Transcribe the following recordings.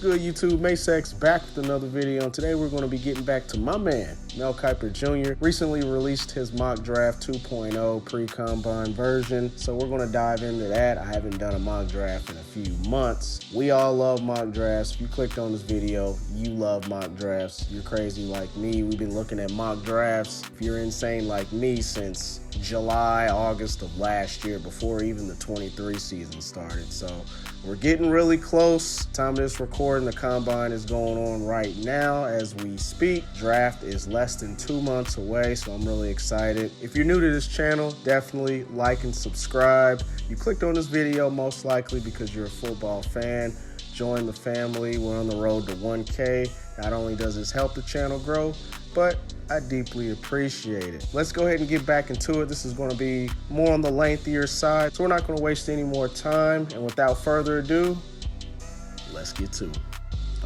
good, YouTube? Masex back with another video, and today we're going to be getting back to my man, Mel Kiper Jr. Recently released his mock draft 2.0 pre-combine version, so we're going to dive into that. I haven't done a mock draft in a few months. We all love mock drafts. If you clicked on this video, you love mock drafts. You're crazy like me. We've been looking at mock drafts, if you're insane like me, since July, August of last year, before even the 23 season started. So we're getting really close. Time of this recording, the combine is going on right now as we speak. Draft is less than 2 months away, so I'm really excited. If you're new to this channel, definitely like and subscribe. You clicked on this video most likely because you're a football fan. Join the family. We're on the road to 1K. Not only does this help the channel grow, but I deeply appreciate it. Let's go ahead and get back into it. This is going to be more on the lengthier side, so we're not going to waste any more time. And without further ado, let's get to it.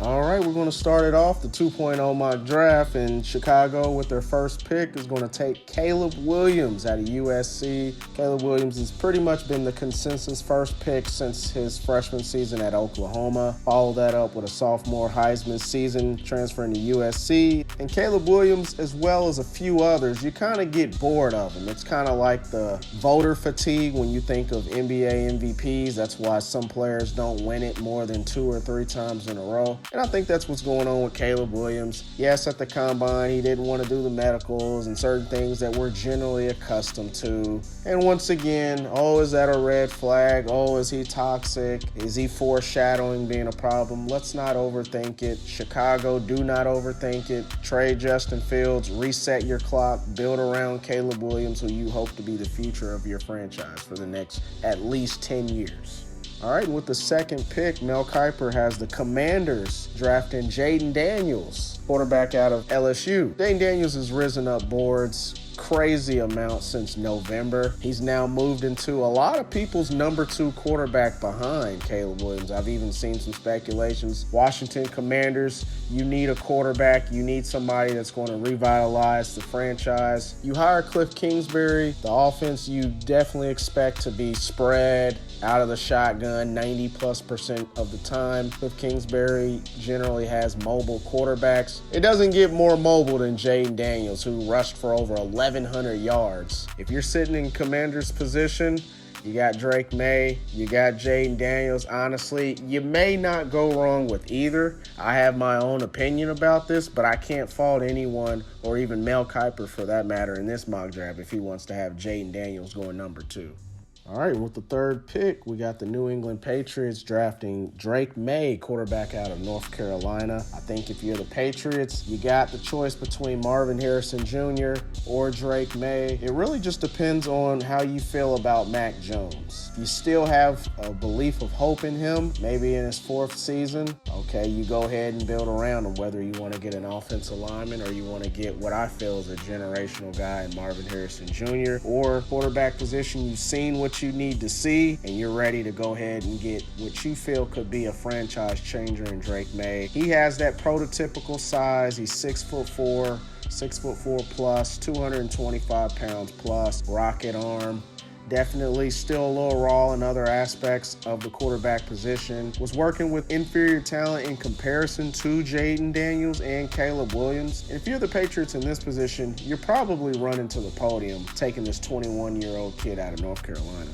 All right, we're going to start it off. The 2.0 mock draft in Chicago with their first pick is going to take Caleb Williams out of USC. Caleb Williams has pretty much been the consensus first pick since his freshman season at Oklahoma. Followed that up with a sophomore Heisman season transferring to USC. And Caleb Williams, as well as a few others, you kind of get bored of them. It's kind of like the voter fatigue when you think of NBA MVPs. That's why some players don't win it more than 2 or 3 times in a row. And I think that's what's going on with Caleb Williams. Yes, at the combine, he didn't want to do the medicals and certain things that we're generally accustomed to. And once again, oh, is that a red flag? Oh, is he toxic? Is he foreshadowing being a problem? Let's not overthink it. Chicago, do not overthink it. Trade Justin Fields, reset your clock, build around Caleb Williams, who you hope to be the future of your franchise for the next at least 10 years. All right, with the second pick, Mel Kiper has the Commanders drafting Jayden Daniels, quarterback out of LSU. Jayden Daniels has risen up boards crazy amount since November. He's now moved into a lot of people's number 2 quarterback behind Caleb Williams. I've even seen some speculations. Washington Commanders, you need a quarterback. You need somebody that's going to revitalize the franchise. You hire Cliff Kingsbury. The offense you definitely expect to be spread out of the shotgun 90+% of the time. Cliff Kingsbury generally has mobile quarterbacks. It doesn't get more mobile than Jayden Daniels, who rushed for over 1,100 yards. If you're sitting in Commander's position, you got Drake May, you got Jayden Daniels. Honestly, you may not go wrong with either. I have my own opinion about this, but I can't fault anyone, or even Mel Kiper for that matter, in this mock draft if he wants to have Jayden Daniels going number 2. All right, with the third pick, we got the New England Patriots drafting Drake May, quarterback out of North Carolina. I think if you're the Patriots, you got the choice between Marvin Harrison Jr. or Drake May. It really just depends on how you feel about Mac Jones. If you still have a belief of hope in him, maybe in his 4th season, okay, you go ahead and build around him, whether you want to get an offensive lineman or you want to get what I feel is a generational guy in Marvin Harrison Jr. or quarterback position. You've seen what you need to see, and you're ready to go ahead and get what you feel could be a franchise changer in Drake May. He has that prototypical size. He's 6'4", 6'4" plus, 225 pounds plus, rocket arm. Definitely still a little raw in other aspects of the quarterback position. Was working with inferior talent in comparison to Jayden Daniels and Caleb Williams. And if you're the Patriots in this position, you're probably running to the podium taking this 21-year-old kid out of North Carolina.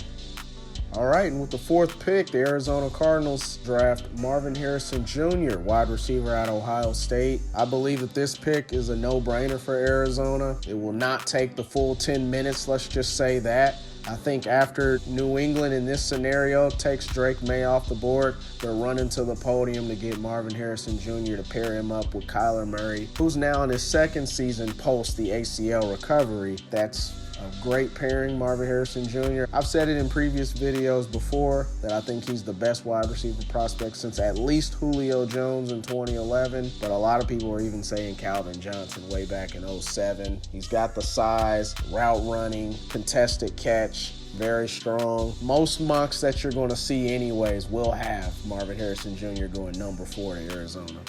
All right, and with the 4th pick, the Arizona Cardinals draft Marvin Harrison Jr., wide receiver out of Ohio State. I believe that this pick is a no-brainer for Arizona. It will not take the full 10 minutes, let's just say that. I think after New England in this scenario takes Drake May off the board, they're running to the podium to get Marvin Harrison Jr. to pair him up with Kyler Murray, who's now in his 2nd season post the ACL recovery. That's a great pairing, Marvin Harrison Jr. I've said it in previous videos before that I think he's the best wide receiver prospect since at least Julio Jones in 2011, but a lot of people were even saying Calvin Johnson way back in 2007. He's got the size, route running, contested catch, very strong. Most mocks that you're going to see anyways will have Marvin Harrison Jr. going number 4 to Arizona.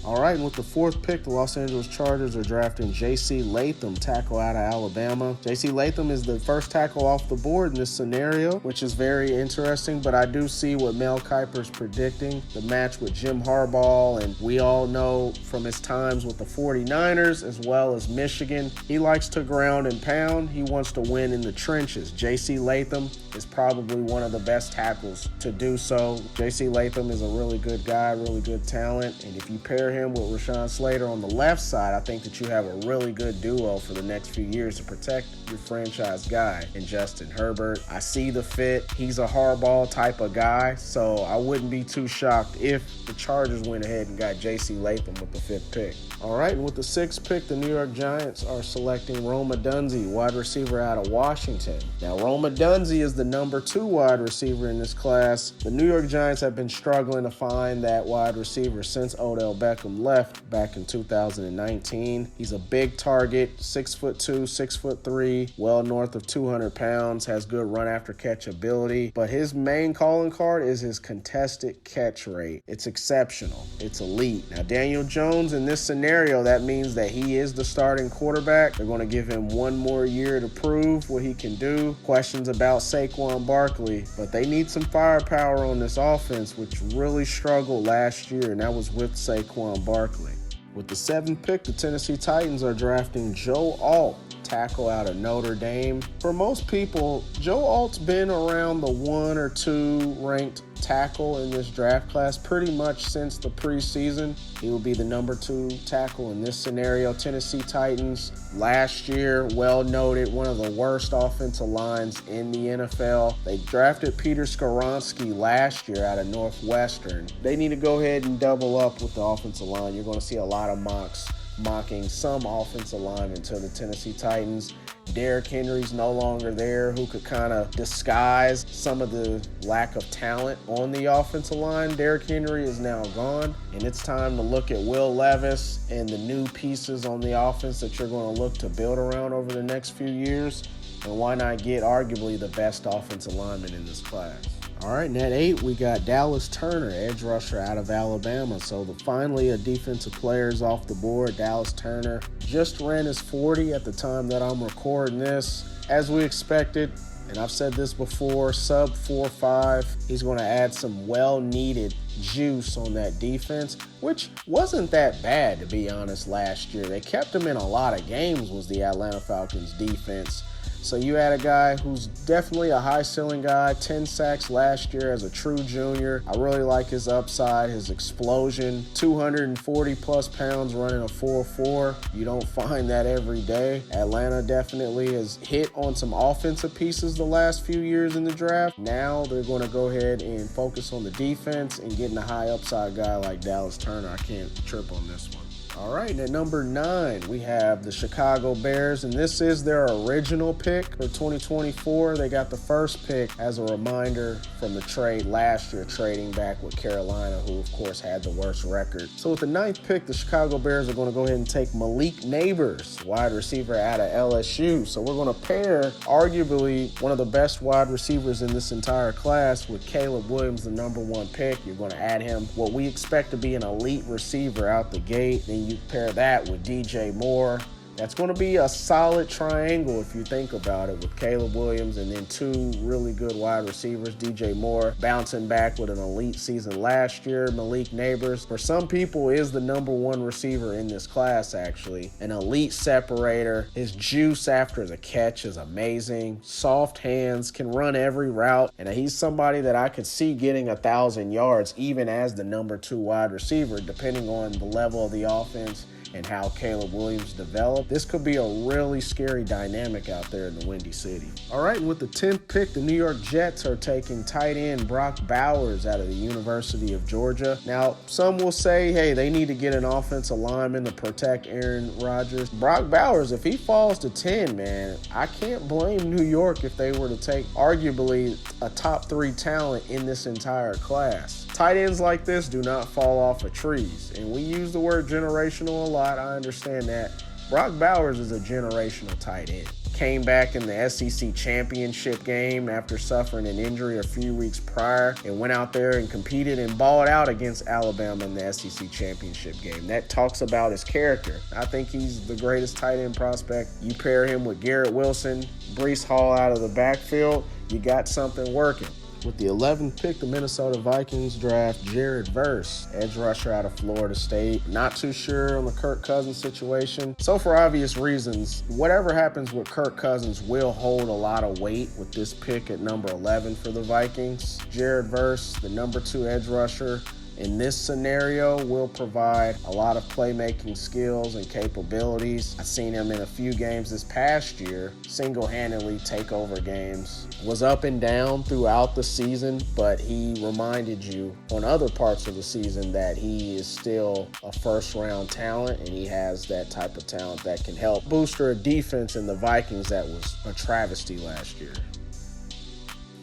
All right, and with the 4th pick, the Los Angeles Chargers are drafting J.C. Latham, tackle out of Alabama. J.C. Latham is the first tackle off the board in this scenario, which is very interesting, but I do see what Mel Kiper is predicting, the match with Jim Harbaugh, and we all know from his times with the 49ers as well as Michigan, he likes to ground and pound. He wants to win in the trenches. J.C. Latham is probably one of the best tackles to do so. J.C. Latham is a really good guy, really good talent, and if you pair him with Rashawn Slater on the left side, I think that you have a really good duo for the next few years to protect your franchise guy in Justin Herbert. I see the fit. He's a Harbaugh type of guy, so I wouldn't be too shocked if the Chargers went ahead and got J.C. Latham with the 5th pick. All right, and with the 6th pick, the New York Giants are selecting Rome Odunze, wide receiver out of Washington. Now, Rome Odunze is the number 2 wide receiver in this class. The New York Giants have been struggling to find that wide receiver since Odell Beckham left back in 2019. He's a big target, 6'2", 6'3", well north of 200 pounds, has good run after catch ability, but his main calling card is his contested catch rate. It's exceptional. It's elite. Now, Daniel Jones in this scenario, that means that he is the starting quarterback. They're going to give him one more year to prove what he can do. Questions about Saquon Barkley, but they need some firepower on this offense, which really struggled last year, and that was with Saquon Barkley. With the 7th pick, the Tennessee Titans are drafting Joe Alt, tackle out of Notre Dame. For most people, Joe Alt's been around the 1 or 2 ranked tackle in this draft class pretty much since the preseason. He will be the number 2 tackle in this scenario. Tennessee Titans last year, well noted, one of the worst offensive lines in the NFL. They drafted Peter Skoronski last year out of Northwestern. They need to go ahead and double up with the offensive line. You're going to see a lot of mocks mocking some offensive linemen to the Tennessee Titans. Derrick Henry's no longer there, who could kind of disguise some of the lack of talent on the offensive line. Derrick Henry is now gone, and it's time to look at Will Levis and the new pieces on the offense that you're going to look to build around over the next few years. And why not get arguably the best offensive lineman in this class? All right, and at 8, we got Dallas Turner, edge rusher out of Alabama. So finally a defensive player is off the board. Dallas Turner just ran his 40 at the time that I'm recording this. As we expected, and I've said this before, sub 4.5. He's going to add some well-needed juice on that defense, which wasn't that bad, to be honest, last year. They kept him in a lot of games, was the Atlanta Falcons defense. So you had a guy who's definitely a high ceiling guy, 10 sacks last year as a true junior. I really like his upside, his explosion, 240 plus pounds running a 4.4. You don't find that every day. Atlanta definitely has hit on some offensive pieces the last few years in the draft. Now they're going to go ahead and focus on the defense and getting a high upside guy like Dallas Turner. I can't trip on this one. All right, and at number 9, we have the Chicago Bears, and this is their original pick for 2024. They got the first pick as a reminder from the trade last year, trading back with Carolina, who of course had the worst record. So with the 9th pick, the Chicago Bears are going to go ahead and take Malik Neighbors, wide receiver out of LSU. So we're going to pair arguably one of the best wide receivers in this entire class with Caleb Williams, the number 1 pick. You're going to add him what we expect to be an elite receiver out the gate. Then you pair that with DJ Moore. That's going to be a solid triangle if you think about it, with Caleb Williams and then 2 really good wide receivers. DJ Moore bouncing back with an elite season last year. Malik Neighbors, for some people, is the number 1 receiver in this class, actually. An elite separator. His juice after the catch is amazing. Soft hands, can run every route. And he's somebody that I could see getting 1,000 yards even as the number 2 wide receiver, depending on the level of the offense and how Caleb Williams developed. This could be a really scary dynamic out there in the Windy City. All right, and with the 10th pick, the New York Jets are taking tight end Brock Bowers out of the University of Georgia. Now, some will say, hey, they need to get an offensive lineman to protect Aaron Rodgers. Brock Bowers, if he falls to 10, man, I can't blame New York if they were to take arguably a top 3 talent in this entire class. Tight ends like this do not fall off of trees, and we use the word generational a lot, I understand that, Brock Bowers is a generational tight end. Came back in the SEC championship game after suffering an injury a few weeks prior and went out there and competed and balled out against Alabama in the SEC championship game. That talks about his character. I think he's the greatest tight end prospect. You pair him with Garrett Wilson, Breece Hall out of the backfield, you got something working. With the 11th pick, the Minnesota Vikings draft Jared Verse, edge rusher out of Florida State. Not too sure on the Kirk Cousins situation. So for obvious reasons, whatever happens with Kirk Cousins will hold a lot of weight with this pick at number 11 for the Vikings. Jared Verse, the number 2 edge rusher, in this scenario will provide a lot of playmaking skills and capabilities. I've seen him in a few games this past year, single-handedly take over games. Was up and down throughout the season, but he reminded you on other parts of the season that he is still a first-round talent, and he has that type of talent that can help bolster a defense in the Vikings that was a travesty last year.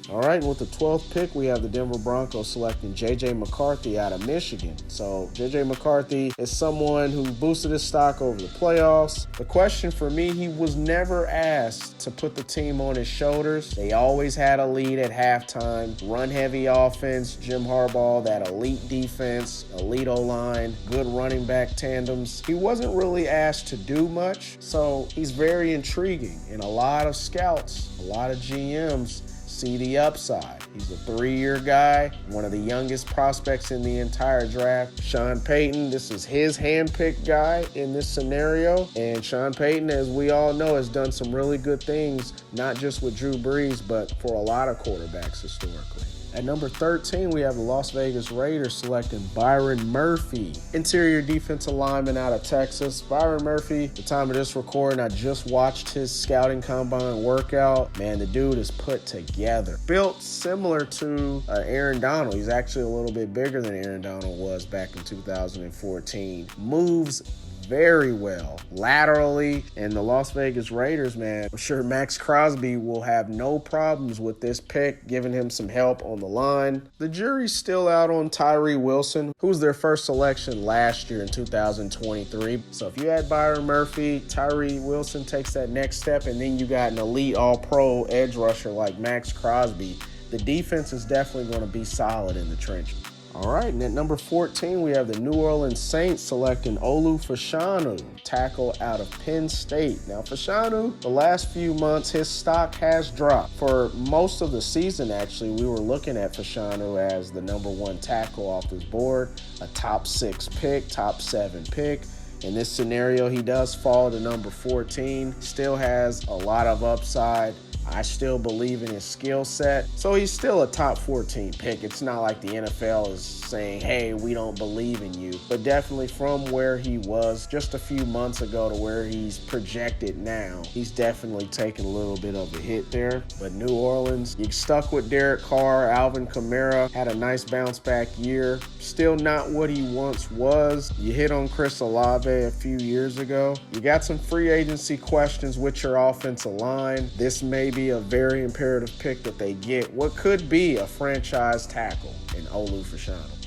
All right, with the 12th pick, we have the Denver Broncos selecting J.J. McCarthy out of Michigan. So J.J. McCarthy is someone who boosted his stock over the playoffs. The question for me, he was never asked to put the team on his shoulders. They always had a lead at halftime, run-heavy offense, Jim Harbaugh, that elite defense, elite O-line, good running back tandems. He wasn't really asked to do much, so he's very intriguing. And a lot of scouts, a lot of GMs, see the upside. He's a 3-year guy, one of the youngest prospects in the entire draft. Sean Payton, this is his handpicked guy in this scenario. And Sean Payton, as we all know, has done some really good things, not just with Drew Brees, but for a lot of quarterbacks historically. At number 13, we have the Las Vegas Raiders selecting Byron Murphy, interior defensive lineman out of Texas. Byron Murphy, at the time of this recording, I just watched his scouting combine workout. Man, the dude is put together. Built similar to Aaron Donald. He's actually a little bit bigger than Aaron Donald was back in 2014. Moves very well laterally, and the Las Vegas Raiders, man, I'm sure Max Crosby will have no problems with this pick, giving him some help on the line. The jury's still out on Tyree Wilson, who was their first selection last year in 2023. So if you had Byron Murphy, Tyree Wilson takes that next step, and then you got an elite all-pro edge rusher like Max Crosby, the defense is definitely going to be solid in the trenches. All right, and at number 14, we have the New Orleans Saints selecting Olu Fashanu, tackle out of Penn State. Now, Fashanu, the last few months, his stock has dropped. For most of the season, actually, we were looking at Fashanu as the number 1 tackle off his board, a top 6 pick, top 7 pick. In this scenario, he does fall to number 14, still has a lot of upside. I still believe in his skill set. So he's still a top 14 pick. It's not like the NFL is saying, hey, we don't believe in you. But definitely from where he was just a few months ago to where he's projected now, he's definitely taken a little bit of a hit there. But New Orleans, you stuck with Derek Carr, Alvin Kamara, had a nice bounce back year. Still not what he once was. You hit on Chris Olave a few years ago. You got some free agency questions with your offensive line. This may be a very imperative pick that they get what could be a franchise tackle in Olu Fashanu.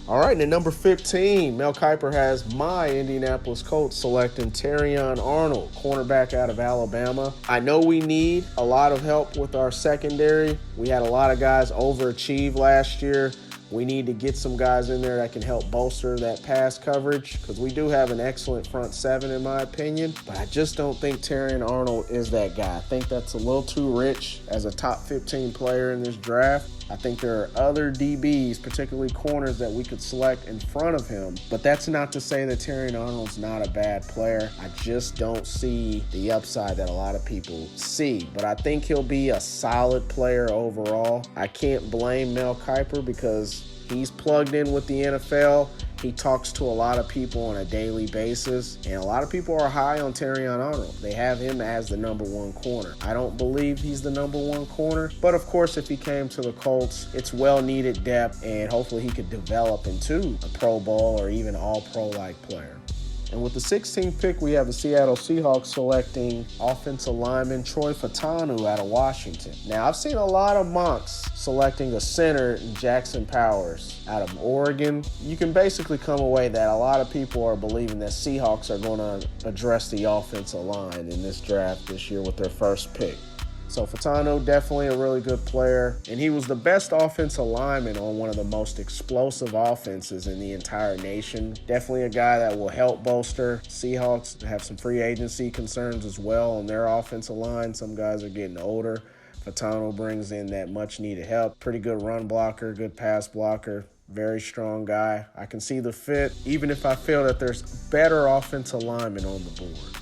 All right, and at number 15, Mel Kiper has my Indianapolis Colts selecting Terrion Arnold, cornerback out of Alabama. I know we need a lot of help with our secondary. We had a lot of guys overachieve last year. We need to get some guys in there that can help bolster that pass coverage because we do have an excellent front 7 in my opinion, but I just don't think Terrion Arnold is that guy. I think that's a little too rich as a top 15 player in this draft. I think there are other DBs, particularly corners, that we could select in front of him, but that's not to say that Terrion Arnold's not a bad player. I just don't see the upside that a lot of people see, but I think he'll be a solid player overall. I can't blame Mel Kiper because he's plugged in with the NFL. He talks to a lot of people on a daily basis, and a lot of people are high on Terrion Arnold. They have him as the number 1 corner. I don't believe he's the number 1 corner, but of course, if he came to the Colts, it's well-needed depth, and hopefully he could develop into a Pro Bowl or even all-pro-like player. And with the 16th pick, we have the Seattle Seahawks selecting offensive lineman Troy Fautanu out of Washington. Now, I've seen a lot of mocks selecting a center, Jackson Powers, out of Oregon. You can basically come away that a lot of people are believing that Seahawks are going to address the offensive line in this draft this year with their first pick. So Fautanu, definitely a really good player, and he was the best offensive lineman on one of the most explosive offenses in the entire nation. Definitely a guy that will help bolster Seahawks. Have some free agency concerns as well on their offensive line. Some guys are getting older. Fautanu brings in that much-needed help. Pretty good run blocker, good pass blocker. Very strong guy. I can see the fit, even if I feel that there's better offensive linemen on the board.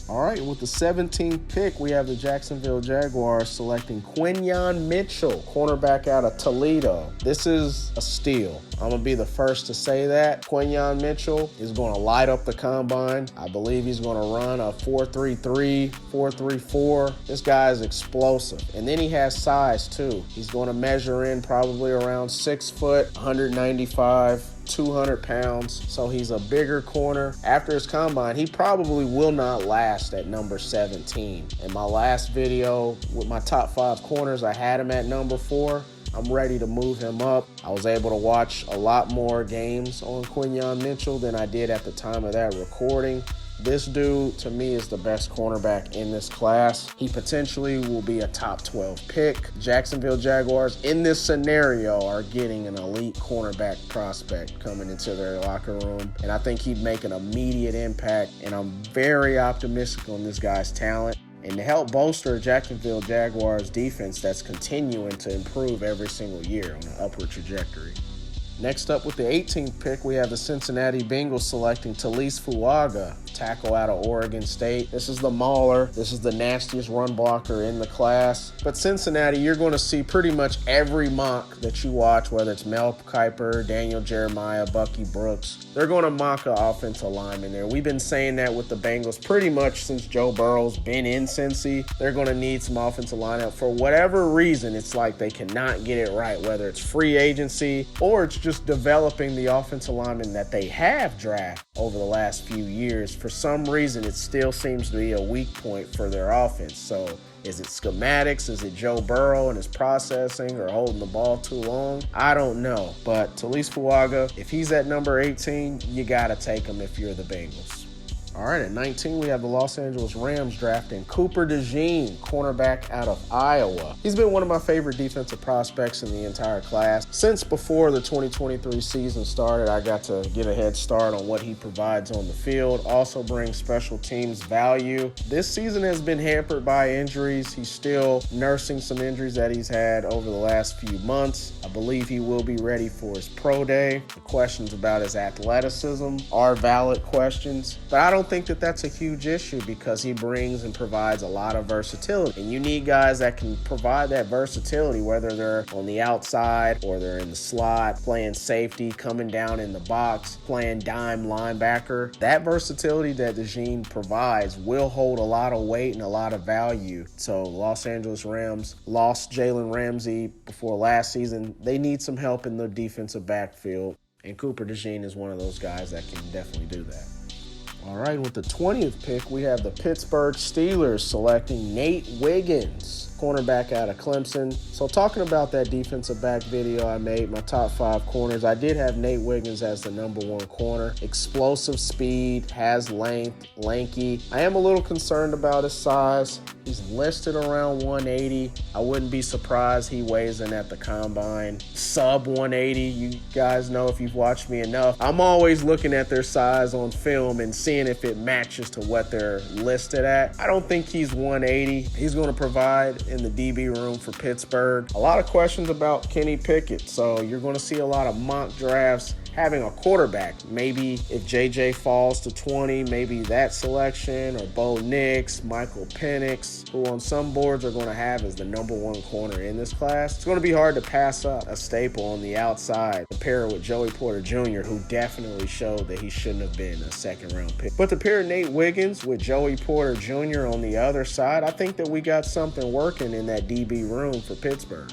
All right, with the 17th pick, we have the Jacksonville Jaguars selecting Quinyon Mitchell, cornerback out of Toledo. This is a steal. I'm going to be the first to say that. Quinyon Mitchell is going to light up the combine. I believe he's going to run a 4.33, 4.34. This guy is explosive. And then he has size, too. He's going to measure in probably around 6 foot, 195. 200 pounds, so he's a bigger corner. After his combine, he probably will not last at number 17. In my last video with my top 5 corners, I had him at number 4. I'm ready to move him up. I was able to watch a lot more games on Quinyon Mitchell than I did at the time of that recording. This dude, to me, is the best cornerback in this class. He potentially will be a top 12 pick. Jacksonville Jaguars, in this scenario, are getting an elite cornerback prospect coming into their locker room. And I think he'd make an immediate impact. And I'm very optimistic on this guy's talent. And to help bolster Jacksonville Jaguars defense that's continuing to improve every single year on an upward trajectory. Next up with the 18th pick, we have the Cincinnati Bengals selecting Talise Fuaga, tackle out of Oregon State. This is the mauler. This is the nastiest run blocker in the class. But Cincinnati, you're going to see pretty much every mock that you watch, whether it's Mel Kiper, Daniel Jeremiah, Bucky Brooks. They're going to mock an offensive lineman there. We've been saying that with the Bengals pretty much since Joe Burrow's been in Cincy. They're going to need some offensive lineout. For whatever reason, it's like they cannot get it right, whether it's free agency or it's just developing the offensive linemen that they have drafted over the last few years. For some reason, it still seems to be a weak point for their offense. So is it schematics? Is it Joe Burrow and his processing or holding the ball too long? I don't know. But Talise Fuaga, if he's at number 18, you got to take him if you're the Bengals. All right, at 19, we have the Los Angeles Rams drafting Cooper DeJean, cornerback out of Iowa. He's been one of my favorite defensive prospects in the entire class. Since before the 2023 season started, I got to get a head start on what he provides on the field. Also brings special teams value. This season has been hampered by injuries. He's still nursing some injuries that he's had over the last few months. I believe he will be ready for his pro day. The questions about his athleticism are valid questions, but I don't think that that's a huge issue because he brings and provides a lot of versatility. And you need guys that can provide that versatility, whether they're on the outside or they're in the slot, playing safety, coming down in the box, playing dime linebacker. That versatility that DeJean provides will hold a lot of weight and a lot of value. So Los Angeles Rams lost Jalen Ramsey before last season. They need some help in the defensive backfield, and Cooper DeJean is one of those guys that can definitely do that. All right, with the 20th pick, we have the Pittsburgh Steelers selecting Nate Wiggins, cornerback out of Clemson. So talking about that defensive back video I made, my top 5 corners, I did have Nate Wiggins as the number 1 corner. Explosive speed, has length, lanky. I am a little concerned about his size. He's listed around 180. I wouldn't be surprised he weighs in at the combine sub 180. You guys know, if you've watched me enough, I'm always looking at their size on film and seeing if it matches to what they're listed at. I don't think he's 180. He's going to provide in the DB room for Pittsburgh. A lot of questions about Kenny Pickett, so you're going to see a lot of mock drafts having a quarterback. Maybe if JJ falls to 20, maybe that selection, or Bo Nix, Michael Penix, who on some boards are going to have as the number 1 corner in this class. It's going to be hard to pass up a staple on the outside to pair with Joey Porter Jr., who definitely showed that he shouldn't have been a 2nd-round pick. But to pair Nate Wiggins with Joey Porter Jr. on the other side, I think that we got something working in that DB room for Pittsburgh.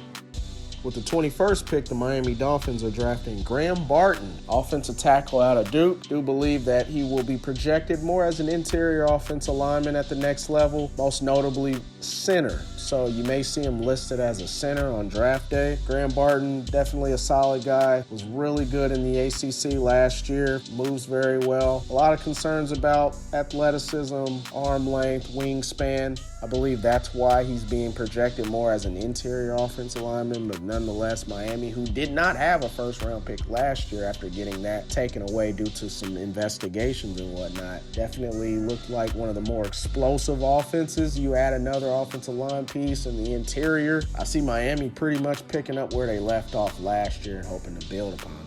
With the 21st pick, the Miami Dolphins are drafting Graham Barton, offensive tackle out of Duke. Do believe that he will be projected more as an interior offensive lineman at the next level, most notably center. So you may see him listed as a center on draft day. Graham Barton, definitely a solid guy, was really good in the ACC last year, moves very well. A lot of concerns about athleticism, arm length, wingspan. I believe that's why he's being projected more as an interior offensive lineman, but nonetheless, Miami, who did not have a first-round pick last year after getting that taken away due to some investigations and whatnot, definitely looked like one of the more explosive offenses. You add another offensive line piece in the interior. I see Miami pretty much picking up where they left off last year and hoping to build upon that.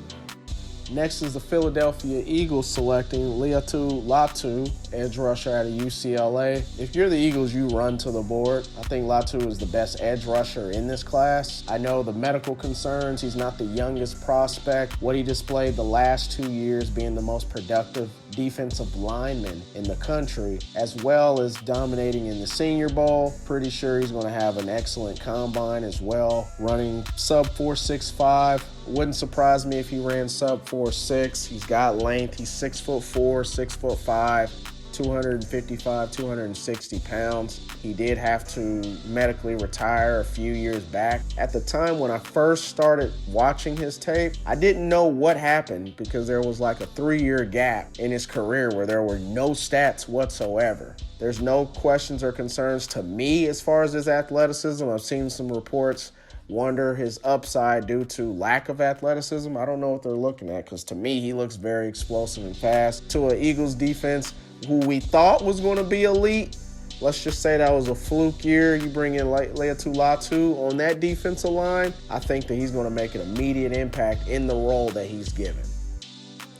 Next is the Philadelphia Eagles selecting Laiatu Latu, edge rusher out of UCLA. If you're the Eagles, you run to the board. I think Latu is the best edge rusher in this class. I know the medical concerns. He's not the youngest prospect. What he displayed the last 2 years being the most productive defensive lineman in the country, as well as dominating in the Senior Bowl. Pretty sure he's going to have an excellent combine as well, running sub 4.65. Wouldn't surprise me if he ran sub 4.6. He's got length. He's 6'4", 6'5", 255, 260 pounds. He did have to medically retire a few years back. At the time when I first started watching his tape, I didn't know what happened because there was like a 3-year gap in his career where there were no stats whatsoever. There's no questions or concerns to me as far as his athleticism. I've seen some reports wonder his upside due to lack of athleticism. I don't know what they're looking at because to me, he looks very explosive and fast. To an Eagles defense who we thought was going to be elite, let's just say that was a fluke year. You bring in Laiatu Latu on that defensive line, I think that he's going to make an immediate impact in the role that he's given.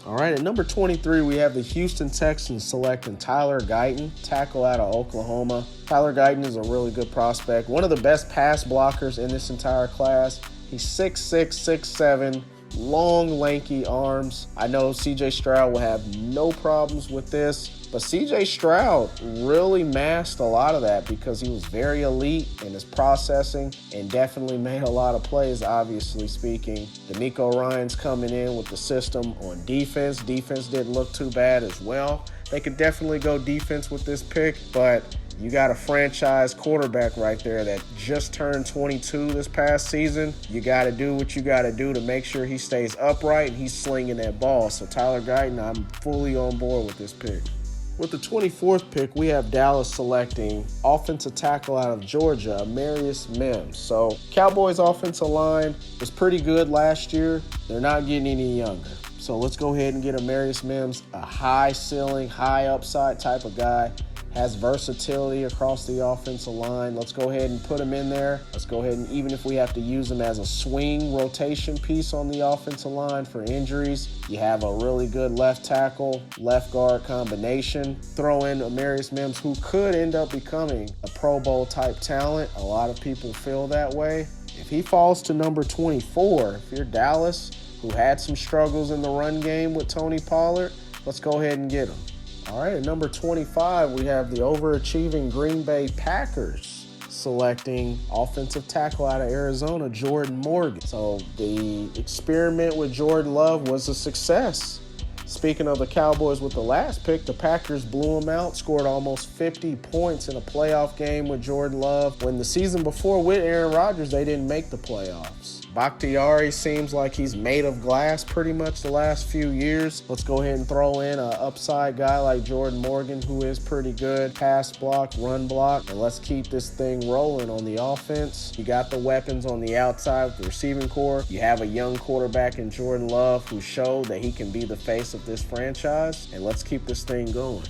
All right, at number 23, we have the Houston Texans selecting Tyler Guyton, tackle out of Oklahoma. Tyler Guyton is a really good prospect, one of the best pass blockers in this entire class. He's 6'6", 6'7", long, lanky arms. I know CJ Stroud will have no problems with this, but CJ Stroud really masked a lot of that because he was very elite in his processing and definitely made a lot of plays, obviously speaking. D'Amico Ryan's coming in with the system on defense. Defense didn't look too bad as well. They could definitely go defense with this pick, but you got a franchise quarterback right there that just turned 22 this past season. You got to do what you got to do to make sure he stays upright and he's slinging that ball. So Tyler Guyton, I'm fully on board with this pick. With the 24th pick, we have Dallas selecting offensive tackle out of Georgia, Marius Mims. So Cowboys' offensive line was pretty good last year. They're not getting any younger. So let's go ahead and get a Marius Mims, a high ceiling, high upside type of guy. Has versatility across the offensive line. Let's go ahead and put him in there. Let's go ahead and, even if we have to use him as a swing rotation piece on the offensive line for injuries, you have a really good left tackle, left guard combination. Throw in Marius Mims, who could end up becoming a Pro Bowl type talent. A lot of people feel that way. If he falls to number 24, if you're Dallas, who had some struggles in the run game with Tony Pollard, let's go ahead and get him. All right, at number 25, we have the overachieving Green Bay Packers selecting offensive tackle out of Arizona, Jordan Morgan. So the experiment with Jordan Love was a success. Speaking of the Cowboys with the last pick, the Packers blew them out, scored almost 50 points in a playoff game with Jordan Love. When the season before with Aaron Rodgers, they didn't make the playoffs. Bakhtiari seems like he's made of glass pretty much the last few years. Let's go ahead and throw in an upside guy like Jordan Morgan, who is pretty good. Pass block, run block, and let's keep this thing rolling on the offense. You got the weapons on the outside with the receiving core. You have a young quarterback in Jordan Love who showed that he can be the face of this franchise, and let's keep this thing going.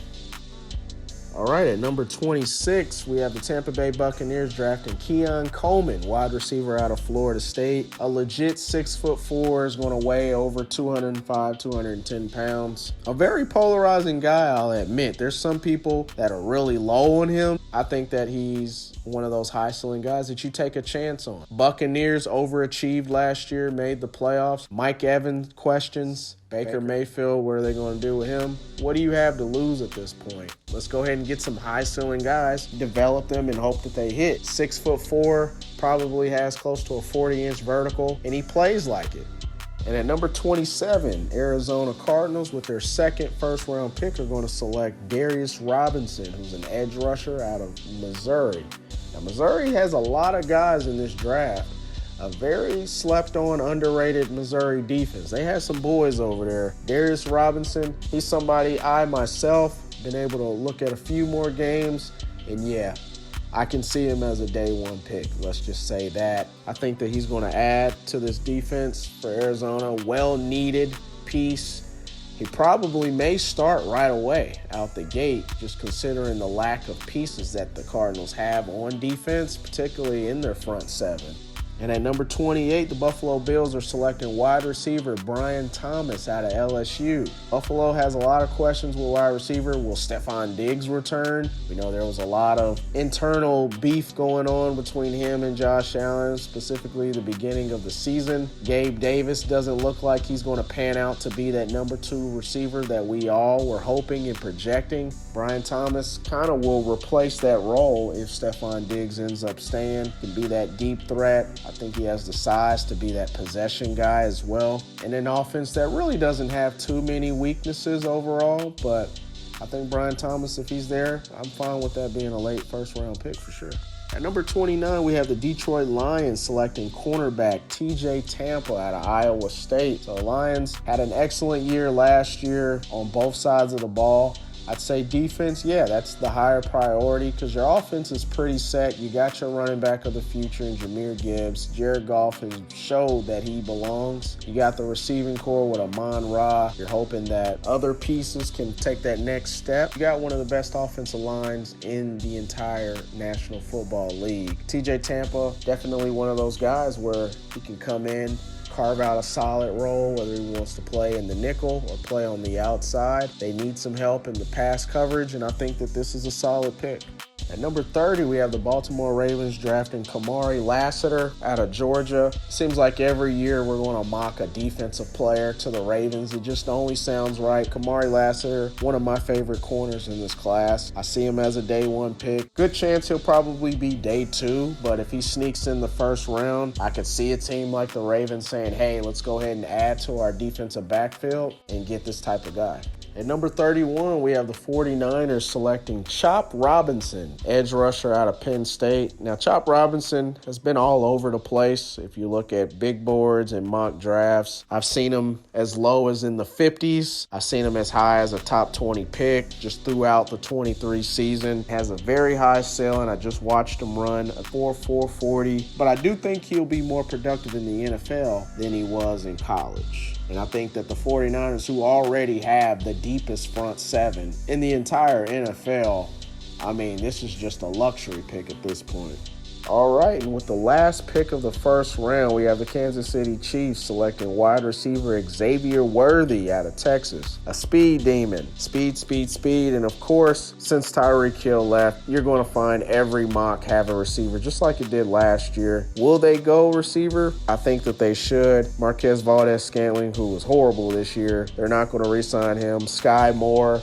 All right, at number 26, we have the Tampa Bay Buccaneers drafting Keon Coleman, wide receiver out of Florida State. A legit 6'4", is going to weigh over 205, 210 pounds. A very polarizing guy, I'll admit. There's some people that are really low on him. I think that he's one of those high-ceiling guys that you take a chance on. Buccaneers overachieved last year, made the playoffs. Mike Evans questions. Baker Mayfield, what are they going to do with him? What do you have to lose at this point? Let's go ahead and get some high-ceiling guys, develop them, and hope that they hit. 6'4", probably has close to a 40-inch vertical, and he plays like it. And at number 27, Arizona Cardinals, with their second first-round pick, are going to select Darius Robinson, who's an edge rusher out of Missouri. Now, Missouri has a lot of guys in this draft. A very slept-on, underrated Missouri defense. They had some boys over there. Darius Robinson, he's somebody I myself been able to look at a few more games, and yeah, I can see him as a day one pick. Let's just say that. I think that he's going to add to this defense for Arizona. Well-needed piece. He probably may start right away out the gate, just considering the lack of pieces that the Cardinals have on defense, particularly in their front seven. And at number 28, the Buffalo Bills are selecting wide receiver Brian Thomas out of LSU. Buffalo has a lot of questions with wide receiver. Will Stephon Diggs return? We know there was a lot of internal beef going on between him and Josh Allen, specifically the beginning of the season. Gabe Davis doesn't look like he's going to pan out to be that number 2 receiver that we all were hoping and projecting. Brian Thomas kind of will replace that role if Stephon Diggs ends up staying, can be that deep threat. I think he has the size to be that possession guy as well. And an offense that really doesn't have too many weaknesses overall, but I think Brian Thomas, if he's there, I'm fine with that being a late first-round pick for sure. At number 29, we have the Detroit Lions selecting cornerback TJ Tampa out of Iowa State. So the Lions had an excellent year last year on both sides of the ball. I'd say defense, yeah, that's the higher priority because your offense is pretty set. You got your running back of the future in Jahmyr Gibbs. Jared Goff has showed that he belongs. You got the receiving core with Amon-Ra. You're hoping that other pieces can take that next step. You got one of the best offensive lines in the entire National Football League. TJ Tampa, definitely one of those guys where he can come in, carve out a solid role, whether he wants to play in the nickel or play on the outside. They need some help in the pass coverage, and I think that this is a solid pick. At number 30, we have the Baltimore Ravens drafting Kamari Lassiter out of Georgia. Seems like every year we're going to mock a defensive player to the Ravens. It just only sounds right. Kamari Lassiter, one of my favorite corners in this class. I see him as a day one pick. Good chance he'll probably be day 2, but if he sneaks in the first round, I could see a team like the Ravens saying, hey, let's go ahead and add to our defensive backfield and get this type of guy. At number 31, we have the 49ers selecting Chop Robinson, edge rusher out of Penn State. Now, Chop Robinson has been all over the place. If you look at big boards and mock drafts, I've seen him as low as in the 50s. I've seen him as high as a top 20 pick just throughout the 23 season. Has a very high ceiling. I just watched him run a 4.4 40, but I do think he'll be more productive in the NFL than he was in college. And I think that the 49ers, who already have the deepest front seven in the entire NFL, I mean, this is just a luxury pick at this point. All right, and with the last pick of the first round, we have the Kansas City Chiefs selecting wide receiver Xavier Worthy out of Texas. A speed demon. Speed, speed, speed. And of course, since Tyreek Hill left, you're going to find every mock have a receiver, just like it did last year. Will they go receiver? I think that they should. Marquez Valdes-Scantling, who was horrible this year, they're not going to re-sign him. Sky Moore.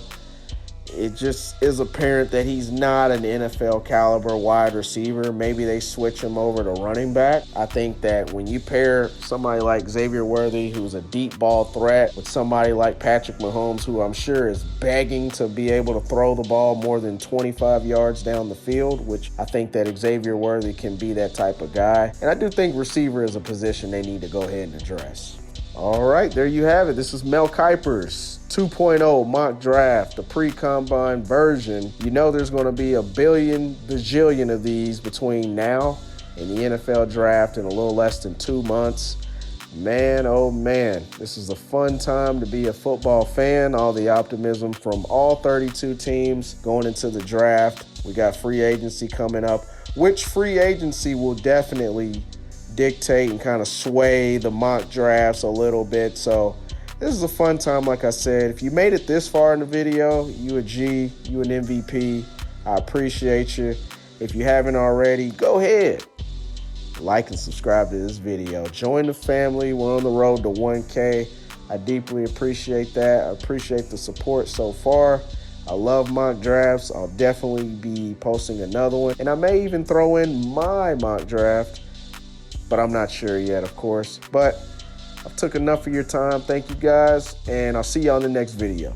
It just is apparent that he's not an NFL caliber wide receiver. Maybe they switch him over to running back. I think that when you pair somebody like Xavier Worthy, who's a deep ball threat, with somebody like Patrick Mahomes, who I'm sure is begging to be able to throw the ball more than 25 yards down the field, which I think that Xavier Worthy can be that type of guy. And I do think receiver is a position they need to go ahead and address. All right, there you have it. This is Mel Kiper's 2.0 mock draft, the pre-combine version. You know there's going to be a billion, bajillion of these between now and the NFL draft in a little less than 2 months. Man, oh man, this is a fun time to be a football fan. All the optimism from all 32 teams going into the draft. We got free agency coming up, which free agency will definitely dictate and kind of sway the mock drafts a little bit. So this is a fun time, like I said. If you made it this far in the video, you a G, you an MVP. I appreciate you. If you haven't already, go ahead, like and subscribe to this video. Join the family. We're on the road to 1K. I deeply appreciate that. I appreciate the support so far. I love mock drafts. I'll definitely be posting another one. And I may even throw in my mock draft, but I'm not sure yet, of course. But I've took enough of your time. Thank you guys, and I'll see you on the next video.